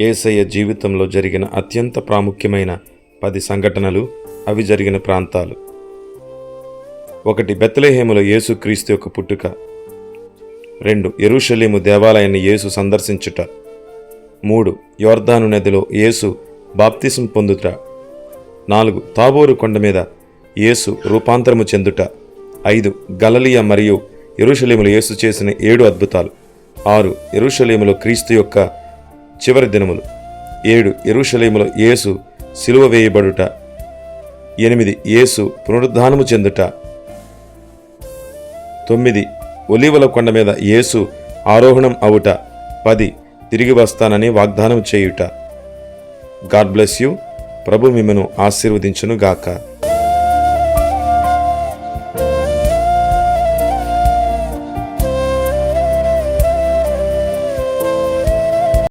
యేసయ్య జీవితంలో జరిగిన అత్యంత ప్రాముఖ్యమైన 10 సంఘటనలు, అవి జరిగిన ప్రాంతాలు. 1. బెత్లెహేములో యేసు క్రీస్తు యొక్క పుట్టుక. 2. యెరూషలేము దేవాలయాన్ని యేసు సందర్శించుట. 3. యోర్దాను నదిలో యేసు బాప్తిసం పొందుట. 4. తాబోరు కొండ మీద యేసు రూపాంతరము చెందుట. 5. గలిలయ మరియు యెరూషలేములో యేసు చేసిన 7 అద్భుతాలు. 6. యెరూషలేములో క్రీస్తు యొక్క చివరి దినములు. 7. యెరూషలేములో యేసు సిలువ వేయబడుట. 8. యేసు పునరుద్ధానము చెందుట. 9. ఒలీవల కొండ మీద యేసు ఆరోహణం అవుట. 10. తిరిగి వస్తానని వాగ్దానం చేయుట. God bless you. ప్రభు మిమ్మను ఆశీర్వదించును గాక.